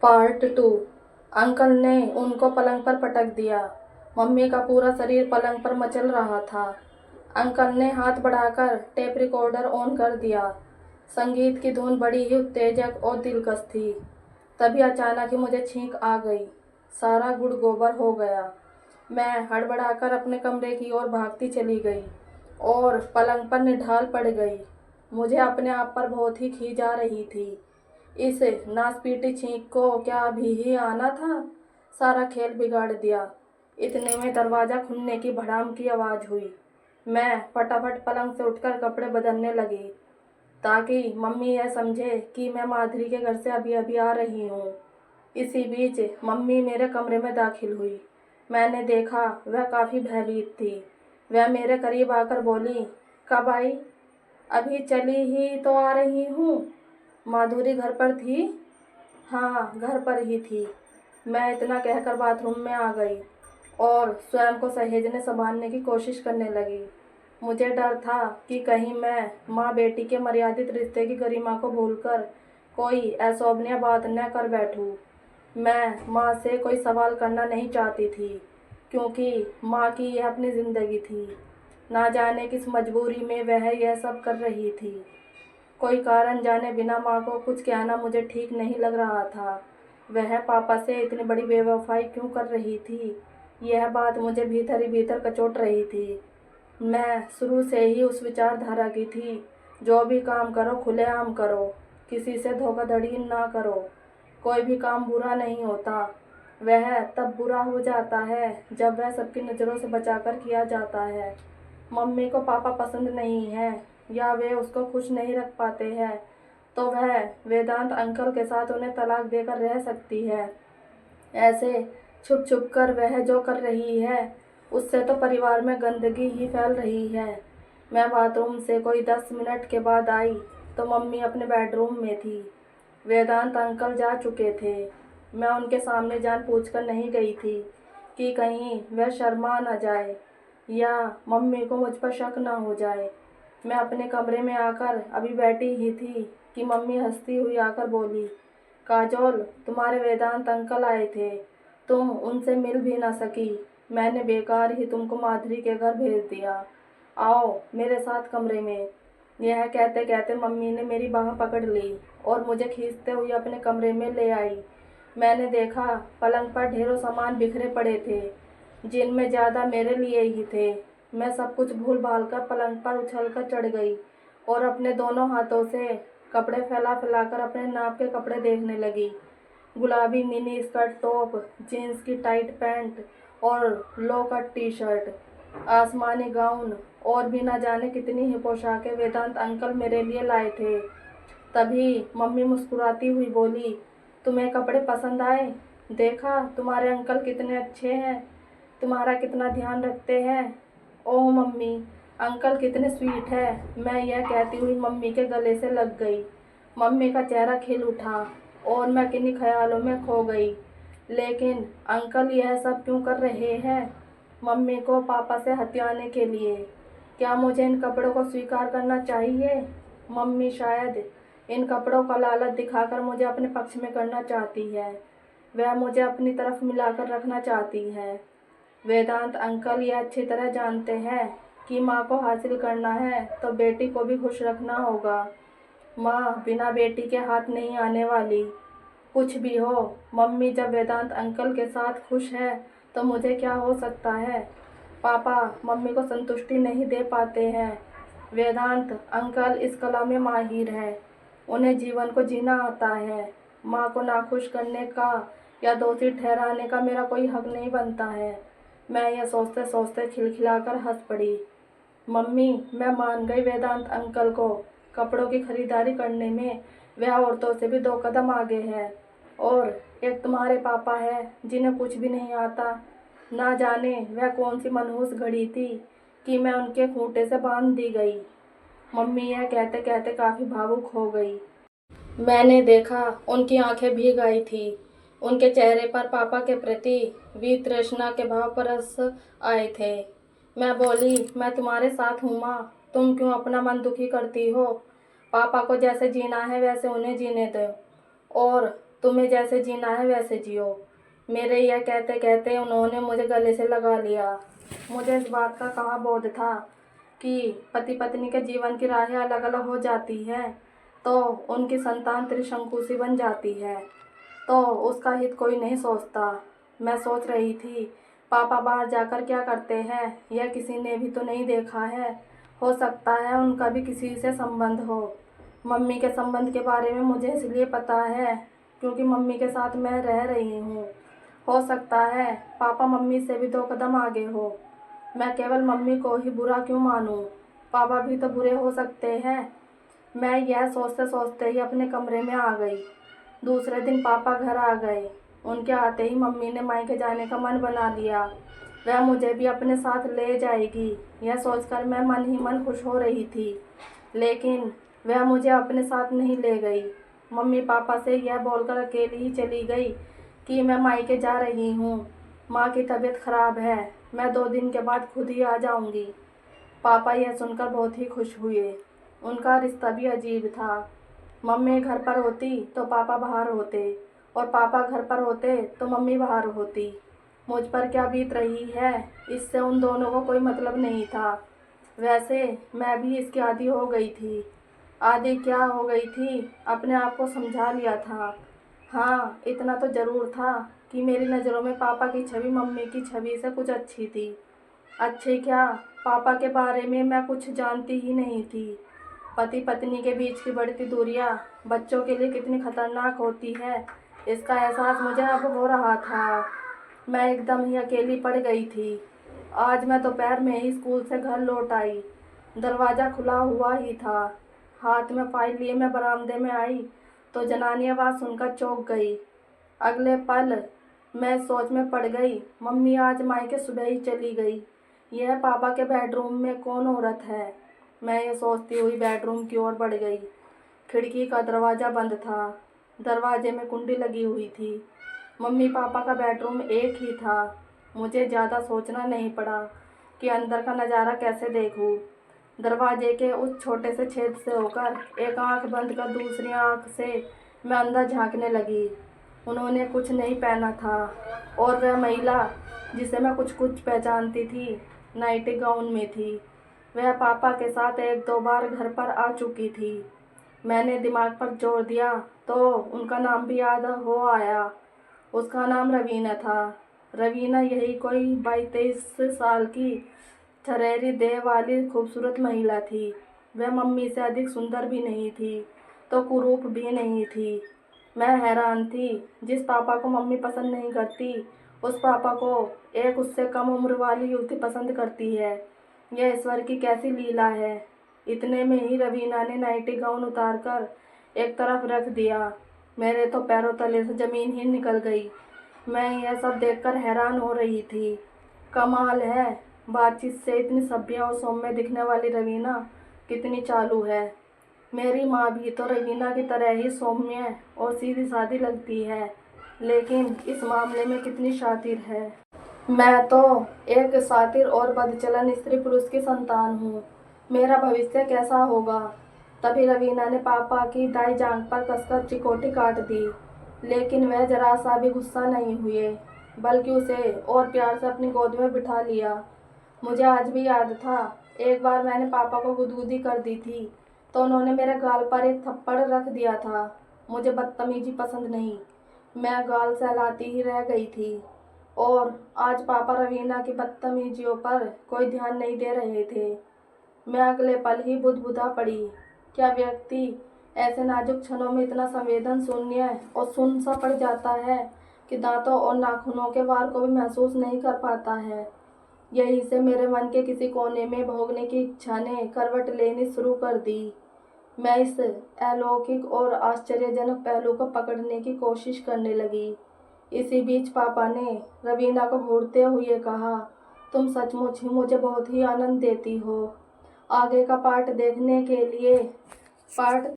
Part 2। Uncle ने उनको पलंग पर पटक दिया। मम्मी का पूरा शरीर पलंग पर मचल रहा था। अंकल ने हाथ बढ़ाकर टेप रिकॉर्डर ऑन कर दिया। संगीत की धुन बड़ी ही उत्तेजक और दिलकश थी। तभी अचानक ही मुझे छींक आ गई। सारा गुड़ गोबर हो गया। मैं हड़बड़ाकर अपने कमरे की ओर भागती चली गई और पलंग पर निढाल पड़ गई। मुझे अपने आप पर बहुत ही खीज आ रही थी। इस नासपीटी छींक को क्या अभी ही आना था? सारा खेल बिगाड़ दिया। इतने में दरवाज़ा खुलने की भड़ाम की आवाज़ हुई। मैं फटाफट पलंग से उठकर कपड़े बदलने लगी ताकि मम्मी यह समझे कि मैं माधुरी के घर से अभी अभी आ रही हूँ। इसी बीच मम्मी मेरे कमरे में दाखिल हुई। मैंने देखा वह काफ़ी भयभीत थी। वह मेरे करीब आकर बोली, कब आई? अभी चली ही तो आ रही हूँ। माधुरी घर पर थी? हाँ, घर पर ही थी। मैं इतना कहकर बाथरूम में आ गई और स्वयं को सहेजने संभालने की कोशिश करने लगी। मुझे डर था कि कहीं मैं माँ बेटी के मर्यादित रिश्ते की गरिमा को भूलकर कोई अशोभनीय बात न कर बैठूं। मैं माँ से कोई सवाल करना नहीं चाहती थी क्योंकि माँ की यह अपनी ज़िंदगी थी। ना जाने किस मजबूरी में वह यह सब कर रही थी। कोई कारण जाने बिना माँ को कुछ कहना मुझे ठीक नहीं लग रहा था। वह पापा से इतनी बड़ी बेवफाई क्यों कर रही थी? यह बात मुझे भीतर ही भीतर कचोट रही थी। मैं शुरू से ही उस विचारधारा की थी, जो भी काम करो खुलेआम करो, किसी से धोखाधड़ी ना करो। कोई भी काम बुरा नहीं होता, वह तब बुरा हो जाता है जब वह सबकी नज़रों से बचाकर किया जाता है। मम्मी को पापा पसंद नहीं है या वे उसको खुश नहीं रख पाते हैं तो वह वेदांत अंकल के साथ उन्हें तलाक देकर रह सकती है। ऐसे छुप छुप कर वह जो कर रही है उससे तो परिवार में गंदगी ही फैल रही है। मैं बाथरूम से कोई 10 मिनट के बाद आई तो मम्मी अपने बेडरूम में थी। वेदांत अंकल जा चुके थे। मैं उनके सामने जान पूछकर नहीं गई थी कि कहीं वह शर्मा न जाए या मम्मी को मुझ पर शक ना हो जाए। मैं अपने कमरे में आकर अभी बैठी ही थी कि मम्मी हंसती हुई आकर बोली, काजोल, तुम्हारे वेदांत अंकल आए थे, तुम उनसे मिल भी ना सकी। मैंने बेकार ही तुमको माधुरी के घर भेज दिया। आओ मेरे साथ कमरे में। यह कहते कहते मम्मी ने मेरी बाह पकड़ ली और मुझे खींचते हुए अपने कमरे में ले आई। मैंने देखा पलंग पर ढेरों सामान बिखरे पड़े थे, जिनमें ज़्यादा मेरे लिए ही थे। मैं सब कुछ भूल भाल कर पलंग पर उछलकर चढ़ गई और अपने दोनों हाथों से कपड़े फैला फैलाकर अपने नाप के कपड़े देखने लगी। गुलाबी मिनी स्कर्ट टॉप, जीन्स की टाइट पैंट और लो कट टी शर्ट, आसमानी गाउन और भी ना जाने कितनी ही पोशाकें वेदांत अंकल मेरे लिए लाए थे। तभी मम्मी मुस्कुराती हुई बोली, तुम्हें कपड़े पसंद आए? देखा तुम्हारे अंकल कितने अच्छे हैं, तुम्हारा कितना ध्यान रखते हैं। ओह मम्मी, अंकल कितने स्वीट है। मैं यह कहती हुई मम्मी के गले से लग गई। मम्मी का चेहरा खिल उठा और मैं किन्हीं ख्यालों में खो गई। लेकिन अंकल यह सब क्यों कर रहे हैं? मम्मी को पापा से हथियाने के लिए? क्या मुझे इन कपड़ों को स्वीकार करना चाहिए? मम्मी शायद इन कपड़ों का लालच दिखाकर मुझे अपने पक्ष में करना चाहती है। वह मुझे अपनी तरफ मिलाकर रखना चाहती है। वेदांत अंकल ये अच्छी तरह जानते हैं कि माँ को हासिल करना है तो बेटी को भी खुश रखना होगा। माँ बिना बेटी के हाथ नहीं आने वाली। कुछ भी हो, मम्मी जब वेदांत अंकल के साथ खुश है तो मुझे क्या हो सकता है? पापा मम्मी को संतुष्टि नहीं दे पाते हैं। वेदांत अंकल इस कला में माहिर हैं। उन्हें जीवन को जीना आता है। माँ को नाखुश करने का या दोषी ठहराने का मेरा कोई हक नहीं बनता है। मैं यह सोचते सोचते खिलखिलाकर हंस पड़ी। मम्मी, मैं मान गई वेदांत अंकल को। कपड़ों की खरीदारी करने में वह औरतों से भी 2 कदम आगे है। और एक तुम्हारे पापा है जिन्हें कुछ भी नहीं आता। ना जाने वह कौन सी मनहूस घड़ी थी कि मैं उनके खूंटे से बांध दी गई। मम्मी यह कहते कहते काफ़ी भावुक हो गई। मैंने देखा उनकी आंखें भीग आई थी। उनके चेहरे पर पापा के प्रति वितृष्णा के भाव परस आए थे। मैं बोली, मैं तुम्हारे साथ हूँ माँ, तुम क्यों अपना मन दुखी करती हो? पापा को जैसे जीना है वैसे उन्हें जीने दो और तुम्हें जैसे जीना है वैसे जियो। मेरे यह कहते कहते उन्होंने मुझे गले से लगा लिया। मुझे इस बात का कहाँ बोध था कि पति पत्नी के जीवन की राहें अलग अलग हो जाती है तो उनकी संतान त्रिशंकु सी बन जाती है, तो उसका हित कोई नहीं सोचता। मैं सोच रही थी पापा बाहर जाकर क्या करते हैं, यह किसी ने भी तो नहीं देखा है। हो सकता है उनका भी किसी से संबंध हो। मम्मी के संबंध के बारे में मुझे इसलिए पता है क्योंकि मम्मी के साथ मैं रह रही हूँ। हो सकता है पापा मम्मी से भी 2 कदम आगे हो। मैं केवल मम्मी को ही बुरा क्यों मानूं, पापा भी तो बुरे हो सकते हैं। मैं यह सोचते सोचते ही अपने कमरे में आ गई। दूसरे दिन पापा घर आ गए। उनके आते ही मम्मी ने मायके जाने का मन बना लिया। वह मुझे भी अपने साथ ले जाएगी, यह सोचकर मैं मन ही मन खुश हो रही थी। लेकिन वह मुझे अपने साथ नहीं ले गई। मम्मी पापा से यह बोलकर अकेली ही चली गई कि मैं मायके जा रही हूँ, माँ की तबीयत खराब है, मैं 2 दिन के बाद खुद ही आ जाऊँगी। पापा यह सुनकर बहुत ही खुश हुए। उनका रिश्ता भी अजीब था। मम्मी घर पर होती तो पापा बाहर होते और पापा घर पर होते तो मम्मी बाहर होती। मुझ पर क्या बीत रही है इससे उन दोनों को कोई मतलब नहीं था। वैसे मैं भी इसकी आदी हो गई थी। आदी क्या हो गई थी, अपने आप को समझा लिया था। हाँ, इतना तो ज़रूर था कि मेरी नज़रों में पापा की छवि मम्मी की छवि से कुछ अच्छी थी। अच्छी क्या, पापा के बारे में मैं कुछ जानती ही नहीं थी। पति पत्नी के बीच की बढ़ती दूरियां बच्चों के लिए कितनी खतरनाक होती है, इसका एहसास मुझे अब हो रहा था। मैं एकदम ही अकेली पड़ गई थी। आज मैं दोपहर में ही स्कूल से घर लौट आई। दरवाज़ा खुला हुआ ही था। हाथ में फाइल लिए मैं बरामदे में आई तो जनानी आवाज़ सुनकर चौंक गई। अगले पल मैं सोच में पड़ गई, मम्मी आज मायके सुबह ही चली गई। यह पापा के बेडरूम में कौन औरत है। मैं ये सोचती हुई बेडरूम की ओर बढ़ गई। खिड़की का दरवाज़ा बंद था, दरवाजे में कुंडी लगी हुई थी। मम्मी पापा का बेडरूम एक ही था। मुझे ज़्यादा सोचना नहीं पड़ा कि अंदर का नज़ारा कैसे देखूं। दरवाजे के उस छोटे से छेद से होकर एक आंख बंद कर दूसरी आंख से मैं अंदर झांकने लगी। उन्होंने कुछ नहीं पहना था और वह महिला जिसे मैं कुछ कुछ पहचानती थी नाइटी गाउन में थी। वह पापा के साथ 1-2 बार घर पर आ चुकी थी। मैंने दिमाग पर जोर दिया तो उनका नाम भी याद हो आया। उसका नाम रवीना था। रवीना यही कोई 22-23 साल की छरेरी देह वाली खूबसूरत महिला थी। वह मम्मी से अधिक सुंदर भी नहीं थी तो कुरूप भी नहीं थी। मैं हैरान थी, जिस पापा को मम्मी पसंद नहीं करती उस पापा को एक उससे कम उम्र वाली युवती पसंद करती है। यह ईश्वर की कैसी लीला है। इतने में ही रवीना ने नाइटी गाउन उतारकर एक तरफ रख दिया। मेरे तो पैरों तले से ज़मीन ही निकल गई। मैं यह सब देखकर हैरान हो रही थी। कमाल है, बातचीत से इतनी सभ्य और सौम्य दिखने वाली रवीना कितनी चालू है। मेरी माँ भी तो रवीना की तरह ही सौम्य और सीधी सादी लगती है, लेकिन इस मामले में कितनी शातिर है। मैं तो एक शातिर और बदचलन स्त्री पुरुष की संतान हूँ। मेरा भविष्य कैसा होगा। तभी रवीना ने पापा की दाई जांघ पर कसकर चिकोटी काट दी, लेकिन वह जरा सा भी गुस्सा नहीं हुए, बल्कि उसे और प्यार से अपनी गोद में बिठा लिया। मुझे आज भी याद था, एक बार मैंने पापा को गुदगुदी कर दी थी तो उन्होंने मेरे गाल पर एक थप्पड़ रख दिया था। मुझे बदतमीजी पसंद नहीं, मैं गाल सहलाती ही रह गई थी। और आज पापा रवीना की बदतमीजियों पर कोई ध्यान नहीं दे रहे थे। मैं अगले पल ही बुदबुदा पड़ी। क्या व्यक्ति ऐसे नाजुक क्षणों में इतना संवेदन शून्य और सुन्न सा पड़ जाता है कि दांतों और नाखूनों के वार को भी महसूस नहीं कर पाता है। यहीं से मेरे मन के किसी कोने में भोगने की इच्छा ने करवट लेनी शुरू कर दी। मैं इस अलौकिक और आश्चर्यजनक पहलू को पकड़ने की कोशिश करने लगी। इसी बीच पापा ने रवीना को घूरते हुए कहा, तुम सचमुच ही मुझे बहुत ही आनंद देती हो। आगे का पार्ट देखने के लिए पार्ट